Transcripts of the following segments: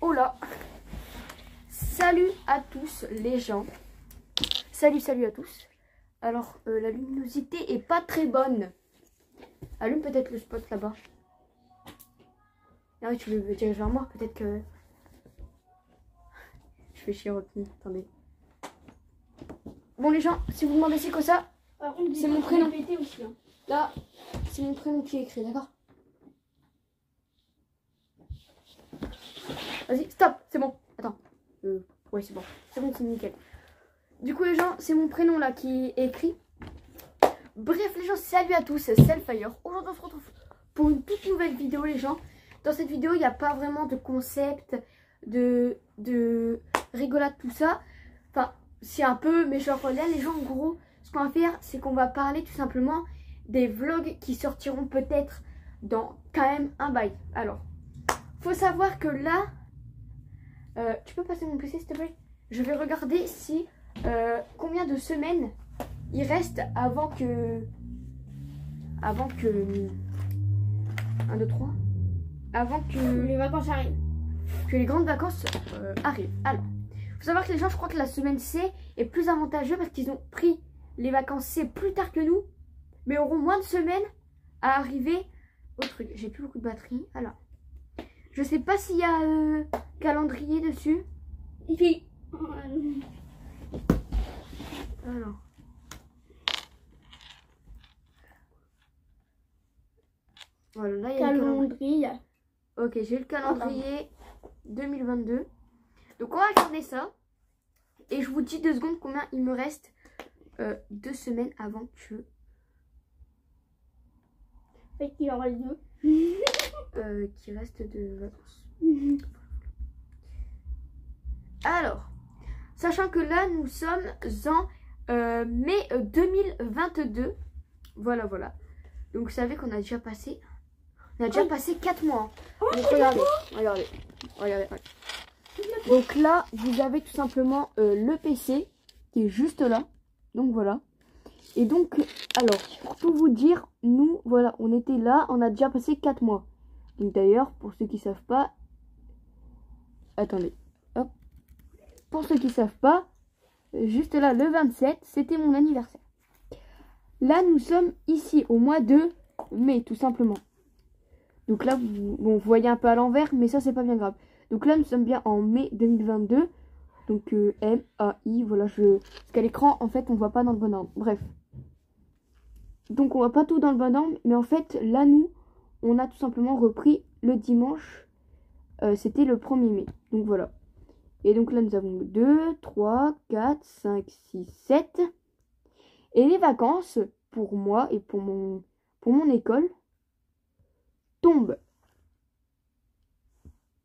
Oh là. Salut à tous les gens. Salut à tous. Alors, la luminosité est pas très bonne. Allume peut-être le spot là-bas. Ah oui, tu veux diriger vers moi. Peut-être que... Je fais chier Rocky. Attendez. Bon les gens, si vous demandez c'est quoi ça, c'est mon prénom. Aussi, hein. Là, c'est mon prénom qui est écrit, d'accord? Vas-y, stop, c'est bon. Attends. Ouais, c'est bon. C'est bon, c'est nickel. Du coup les gens, c'est mon prénom là qui est écrit. Bref les gens, salut à tous, c'est Selfire. Aujourd'hui on se retrouve pour une toute nouvelle vidéo les gens. Dans cette vidéo, il n'y a pas vraiment de concept, de rigolade, tout ça. Enfin, c'est un peu, mais genre là les gens en gros, ce qu'on va faire, c'est qu'on va parler tout simplement des vlogs qui sortiront peut-être dans quand même un bail. Alors, faut savoir que là, tu peux passer mon PC s'il te plaît? Je vais regarder si combien de semaines il reste avant que 1, 2, 3 avant que les vacances arrivent, que les grandes vacances arrivent. Alors, faut savoir que les gens, je crois que la semaine C est plus avantageux parce qu'ils ont pris les vacances C plus tard que nous, mais auront moins de semaines à arriver au truc. J'ai plus beaucoup de batterie. Alors, je sais pas s'il y a calendrier dessus. ici. Alors. Voilà, là, il y a le calendrier. Ok, j'ai le calendrier 2022. Donc on va regarder ça. Et je vous dis 2 secondes combien il me reste 2 semaines avant que... Fait qu'il en reste 2. Qu'il reste de vacances. Alors, sachant que là nous sommes en mai 2022. Voilà. Donc vous savez qu'on a déjà passé... On a déjà passé 4 mois. Donc regardez. Donc là, vous avez tout simplement le PC qui est juste là. Donc voilà. Et donc, alors, pour tout vous dire, nous, voilà, on était là, on a déjà passé 4 mois. Donc d'ailleurs, pour ceux qui ne savent pas... Attendez. Hop. Pour ceux qui ne savent pas, juste là, le 27, c'était mon anniversaire. Là, nous sommes ici au mois de mai, tout simplement. Donc là, vous voyez un peu à l'envers, mais ça, c'est pas bien grave. Donc là, nous sommes bien en mai 2022. Donc M-A-I, voilà, parce qu'à l'écran, en fait, on voit pas dans le bon ordre. Bref. Donc on voit pas tout dans le bon ordre, mais en fait, là, nous, on a tout simplement repris le dimanche. C'était le 1er mai. Donc voilà. Et donc là, nous avons 2, 3, 4, 5, 6, 7. Et les vacances, pour moi et pour mon école, tombe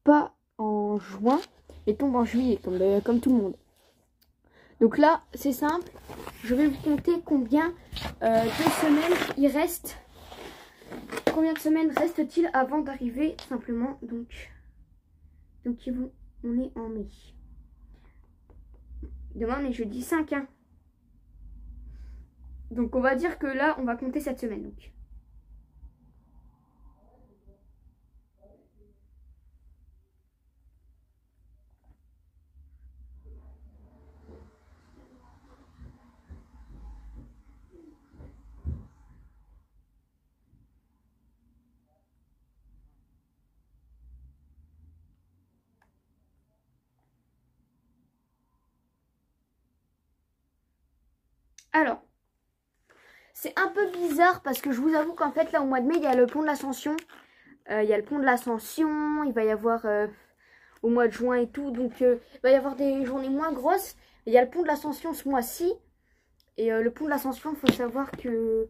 pas en juin, mais tombe en juillet, comme tout le monde. Donc là, c'est simple. Je vais vous compter combien de semaines il reste. Combien de semaines reste-t-il avant d'arriver simplement. Donc on est en mai. Demain, on est jeudi 5. Hein. Donc on va dire que là, on va compter cette semaine. Donc. Alors, c'est un peu bizarre parce que je vous avoue qu'en fait là au mois de mai il y a le pont de l'Ascension. Il y a le pont de l'Ascension, il va y avoir au mois de juin et tout. Donc il va y avoir des journées moins grosses. Il y a le pont de l'Ascension ce mois-ci. Et le pont de l'Ascension, il faut savoir que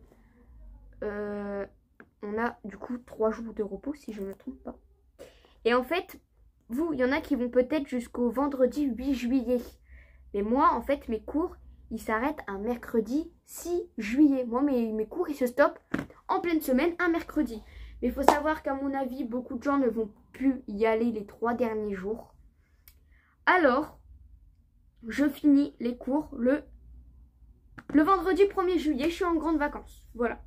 on a du coup 3 jours de repos si je ne me trompe pas. Et en fait, vous, il y en a qui vont peut-être jusqu'au vendredi 8 juillet. Mais moi en fait mes cours... il s'arrête un mercredi 6 juillet. Moi, mes cours, ils se stoppent en pleine semaine, un mercredi. Mais il faut savoir qu'à mon avis, beaucoup de gens ne vont plus y aller les 3 derniers jours. Alors, je finis les cours le vendredi 1er juillet, je suis en grande vacances. Voilà.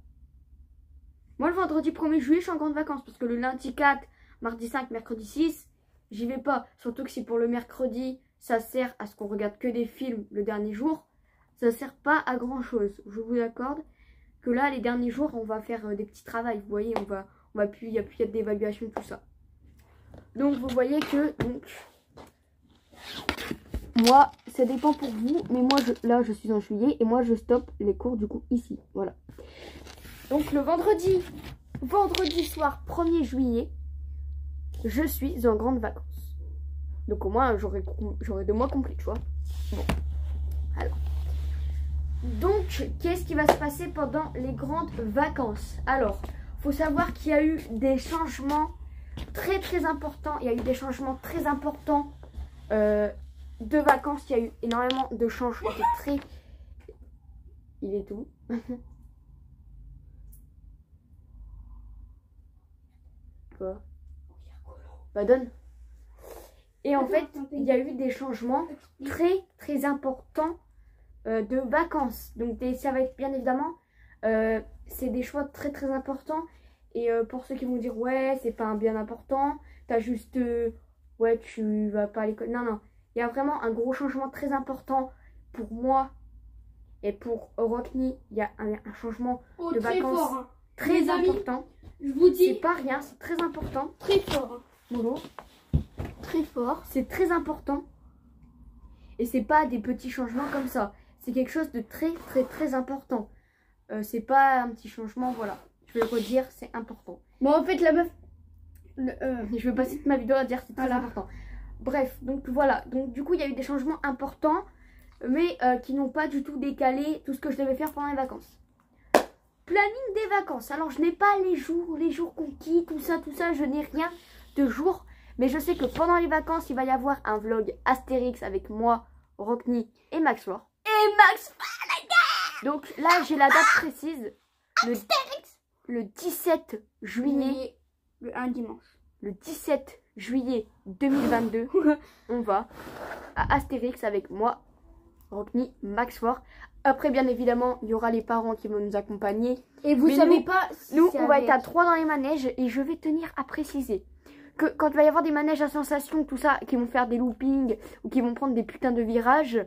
Moi, le vendredi 1er juillet, je suis en grande vacances. Parce que le lundi 4, mardi 5, mercredi 6, j'y vais pas. Surtout que si pour le mercredi, ça sert à ce qu'on regarde que des films le dernier jour, ça sert pas à grand chose. Je vous accorde que là, les derniers jours, on va faire des petits travaux. Vous voyez, on va plus, il n'y a plus d'évaluation, tout ça. Donc vous voyez que moi, ça dépend pour vous, mais moi là je suis en juillet et moi je stoppe les cours du coup ici, voilà. Donc le vendredi soir 1er juillet, je suis en grande vacances. Donc au moins j'aurai 2 mois complets, tu vois. Bon, alors. Donc qu'est-ce qui va se passer pendant les grandes vacances? Alors, faut savoir qu'il y a eu des changements très importants. Il y a eu des changements très importants de vacances. Il y a eu énormément de changements. Il est où? Quoi? Bah donne. Et en fait, il y a eu des changements très importants de vacances. Donc ça va être bien évidemment, c'est des choix très importants. Et pour ceux qui vont dire ouais c'est pas un bien important, t'as juste ouais tu vas pas à l'école. Non, il y a vraiment un gros changement très important pour moi et pour Rockney. Il y a un changement de vacances fort, hein. Très important. Je vous dis, c'est pas rien, c'est très important. Très fort, Molo. Très fort. C'est très important. Et c'est pas des petits changements comme ça. C'est quelque chose de très important. C'est pas un petit changement, voilà. Je vais le redire, c'est important. Bon, en fait, la meuf... Je vais passer toute ma vidéo à dire c'est très important. Bref, donc voilà. Donc du coup, il y a eu des changements importants, mais qui n'ont pas du tout décalé tout ce que je devais faire pendant les vacances. Planning des vacances. Alors, je n'ai pas les jours conquis, tout ça. Je n'ai rien de jour. Mais je sais que pendant les vacances, il va y avoir un vlog Astérix avec moi, Rockney et Maxwell. Donc là, j'ai la date précise. Le 17 juillet. Un dimanche. Le 17 juillet 2022, on va à Astérix avec moi, Rockney, Maxwell. Après, bien évidemment, il y aura les parents qui vont nous accompagner. Et vous savez pas... Nous, on va être à 3 dans les manèges et je vais tenir à préciser que quand il va y avoir des manèges à sensations, tout ça, qui vont faire des loopings ou qui vont prendre des putains de virages,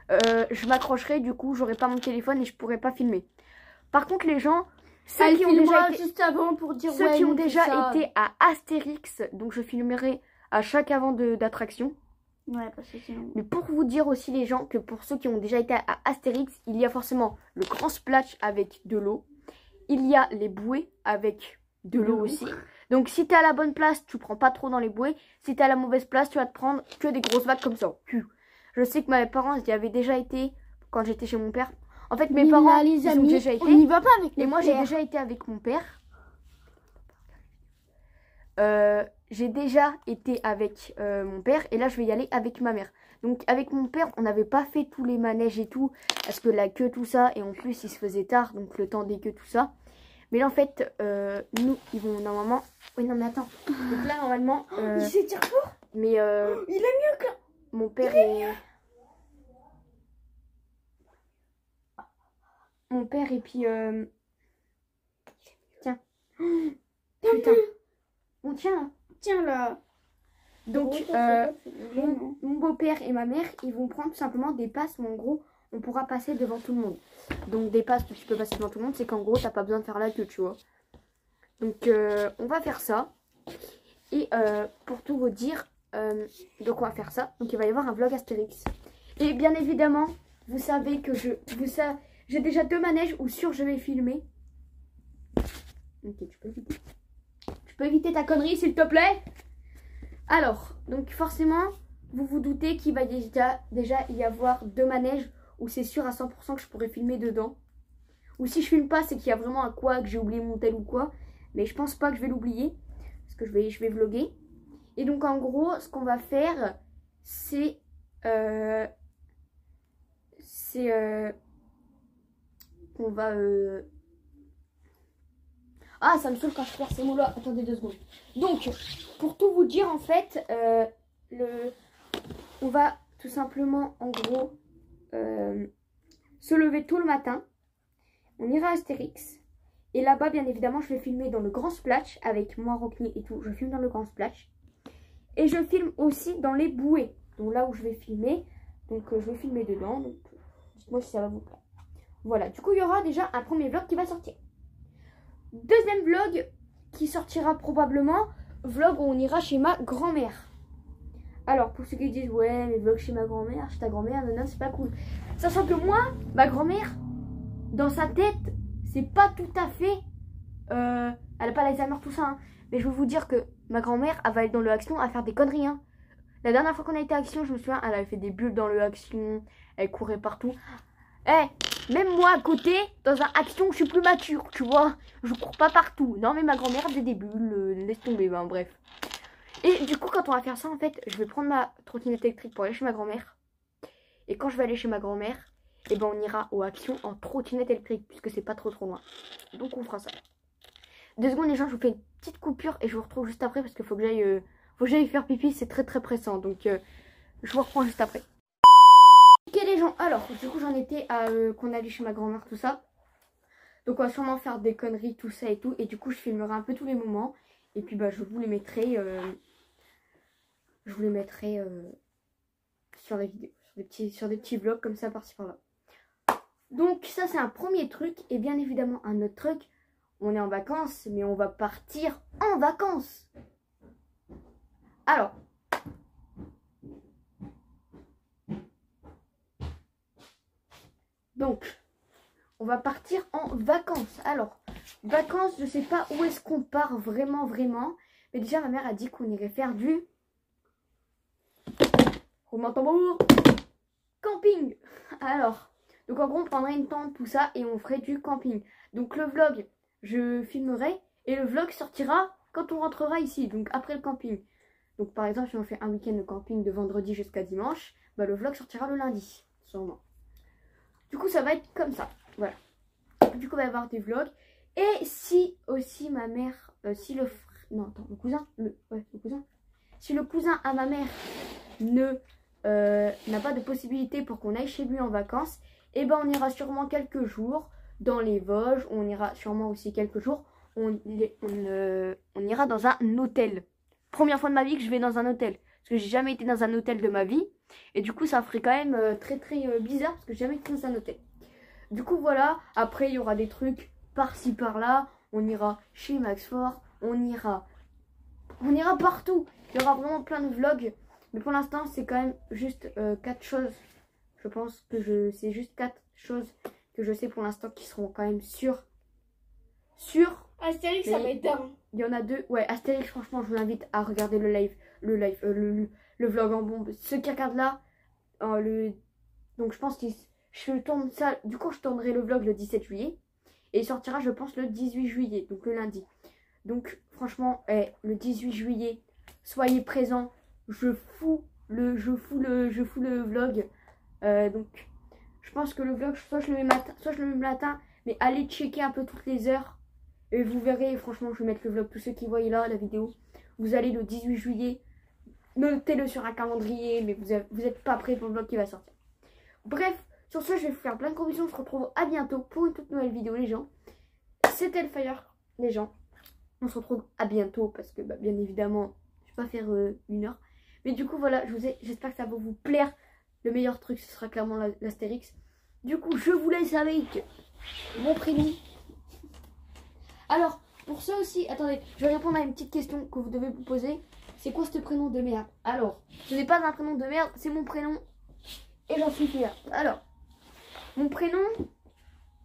je m'accrocherai, du coup, j'aurai pas mon téléphone et je pourrai pas filmer. Par contre, les gens, ceux qui ont déjà été, juste avant pour dire ceux qui ont déjà été à Astérix, donc je filmerai à chaque avant d'attraction. Ouais, parce que sinon... Mais pour vous dire aussi les gens que pour ceux qui ont déjà été à Astérix, il y a forcément le grand splash avec de l'eau. Il y a les bouées avec de l'eau aussi. Donc si t'es à la bonne place, tu prends pas trop dans les bouées. Si t'es à la mauvaise place, tu vas te prendre que des grosses vagues comme ça. Je sais que mes parents y avaient déjà été quand j'étais chez mon père. En fait, mes parents, là, les amis, ont déjà été. On n'y va pas avec et moi, j'ai déjà été avec mon père. J'ai déjà été avec mon père. Et là, je vais y aller avec ma mère. Donc, avec mon père, on n'avait pas fait tous les manèges et tout. Parce que la queue, tout ça. Et en plus, il se faisait tard. Donc, le temps des queues, tout ça. Mais là, en fait, nous, ils vont normalement... Oui, non, mais attends. Donc là, normalement... il s'étire fort. Mais... il est mieux que... Mon père est... Mon père et puis... Tiens. Putain. On tient là. Tiens là. Donc, mon beau-père et ma mère, ils vont prendre tout simplement des passes où en gros, on pourra passer devant tout le monde. Donc, des passes où tu peux passer devant tout le monde, c'est qu'en gros, t'as pas besoin de faire la queue, tu vois. Donc, on va faire ça. Et pour tout vous dire, donc on va faire ça. Donc, il va y avoir un vlog Astérix. Et bien évidemment, vous savez que j'ai déjà 2 manèges où sûr je vais filmer. Ok, tu peux éviter. Tu peux éviter ta connerie s'il te plaît. Alors, donc forcément, vous vous doutez qu'il va déjà y avoir 2 manèges où c'est sûr à 100% que je pourrais filmer dedans. Ou si je filme pas, c'est qu'il y a vraiment un quoi, que j'ai oublié mon tel ou quoi. Mais je pense pas que je vais l'oublier. Parce que je vais vlogger. Et donc en gros, ce qu'on va faire, c'est... on va... Ah, ça me saoule quand je perds ces mots-là. Attendez 2 secondes. Donc, pour tout vous dire, en fait, on va tout simplement, en gros, se lever tôt le matin. On ira à Astérix. Et là-bas, bien évidemment, je vais filmer dans le grand splash avec moi, Rockney et tout. Je filme dans le grand splash. Et je filme aussi dans les bouées. Donc là où je vais filmer. Donc je vais filmer dedans. Donc dites-moi si ça va vous plaire. Voilà, du coup il y aura déjà un premier vlog qui va sortir. Deuxième vlog qui sortira probablement. Vlog où on ira chez ma grand-mère. Alors pour ceux qui disent ouais mais vlog chez ma grand-mère, chez ta grand-mère, non c'est pas cool. Sachant que moi, ma grand-mère, dans sa tête, c'est pas tout à fait... elle a pas l'Alzheimer tout ça, hein. Mais je veux vous dire que ma grand-mère, elle va être dans le Action à faire des conneries, hein. La dernière fois qu'on a été à Action, je me souviens, elle avait fait des bulles dans le Action, elle courait partout. Eh, même moi à côté, dans un Action, je suis plus mature, tu vois. Je cours pas partout. Non mais ma grand-mère faisait des bulles, laisse tomber, ben bref. Et du coup, quand on va faire ça, en fait, je vais prendre ma trottinette électrique pour aller chez ma grand-mère. Et quand je vais aller chez ma grand-mère, eh ben on ira aux Actions en trottinette électrique, puisque c'est pas trop loin. Donc on fera ça. 2 secondes les gens, je vous fais une petite coupure et je vous retrouve juste après parce qu'il faut que j'aille faire pipi, c'est très pressant. Donc je vous reprends juste après. Ok les gens, alors du coup j'en étais à qu'on allait chez ma grand-mère, tout ça. Donc on va sûrement faire des conneries, tout ça et tout. Et du coup je filmerai un peu tous les moments. Et puis bah je vous les mettrai sur les vidéos, sur des petits vlogs comme ça par-ci par-là. Donc ça c'est un premier truc. Et bien évidemment un autre truc, on est en vacances, mais on va partir en vacances. Alors donc on va partir en vacances. Alors vacances, je sais pas où est-ce qu'on part vraiment. Mais déjà ma mère a dit qu'on irait faire du roulement tambour camping. Alors donc en gros on prendrait une tente, tout ça, et on ferait du camping. Donc le vlog je filmerai et le vlog sortira quand on rentrera ici, donc après le camping. Donc par exemple si on fait un week-end de camping de vendredi jusqu'à dimanche, bah, le vlog sortira le lundi sûrement. Du coup ça va être comme ça, voilà. Du coup on va avoir des vlogs. Et si aussi ma mère, si le cousin si le cousin à ma mère n'a pas de possibilité pour qu'on aille chez lui en vacances, et ben on ira sûrement quelques jours dans les Vosges. On ira sûrement aussi quelques jours, on ira dans un hôtel. Première fois de ma vie que je vais dans un hôtel, parce que j'ai jamais été dans un hôtel de ma vie. Et du coup ça ferait quand même très bizarre, parce que j'ai jamais été dans un hôtel. Du coup voilà, après il y aura des trucs par-ci par-là. On ira chez Max Fort, on ira partout. Il y aura vraiment plein de vlogs. Mais pour l'instant c'est quand même juste 4 choses. Je pense que c'est juste 4 choses que je sais pour l'instant qui seront quand même sûres. Astérix, ça va être dingue. Il y en a 2. Ouais, Astérix, franchement, je vous invite à regarder le vlog en bombe. Ceux qui regardent là, donc je pense que je tourne ça. Du coup, je tournerai le vlog le 17 juillet. Et il sortira, je pense, le 18 juillet, donc le lundi. Donc, franchement, le 18 juillet, soyez présents. Je fous le vlog. Donc, je pense que le vlog, soit je le mets matin, soit je le mets le matin. Mais allez checker un peu toutes les heures. Et vous verrez, franchement, je vais mettre le vlog. Tous ceux qui voient là, la vidéo, vous allez le 18 juillet. Notez-le sur un calendrier, mais vous n'êtes pas prêts pour le vlog qui va sortir. Bref, sur ce, je vais vous faire plein de gros bisous. On se retrouve à bientôt pour une toute nouvelle vidéo, les gens. C'était Elfire, les gens. On se retrouve à bientôt parce que, bah, bien évidemment, je vais pas faire 1 heure. Mais du coup, voilà, j'espère que ça va vous plaire. Le meilleur truc, ce sera clairement l'Astérix. Du coup, je vous laisse avec mon prénom. Alors, pour ça aussi, attendez, je vais répondre à une petite question que vous devez vous poser. C'est quoi ce prénom de merde? Alors, ce n'est pas un prénom de merde, c'est mon prénom. Et j'en suis fière. Alors, mon prénom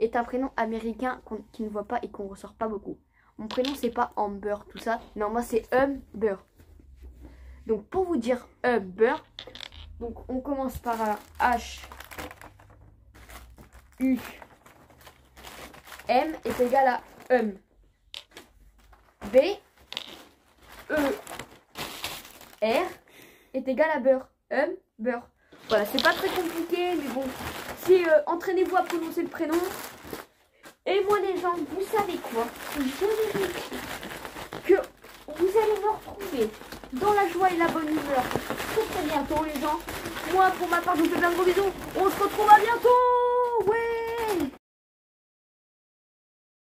est un prénom américain qui ne voit pas et qu'on ressort pas beaucoup. Mon prénom, c'est pas Amber, tout ça. Non, moi, c'est Humber. Donc, pour vous dire Humber, donc on commence par un H, U, M est égal à B, E, R est égal à beurre. Beurre. Voilà, c'est pas très compliqué, mais bon. Si entraînez-vous à prononcer le prénom. Et moi les gens, vous savez quoi? Je vais que vous allez me retrouver dans la joie et la bonne humeur très bientôt les gens. Moi pour ma part, je vous fais plein de gros bisous. On se retrouve à bientôt.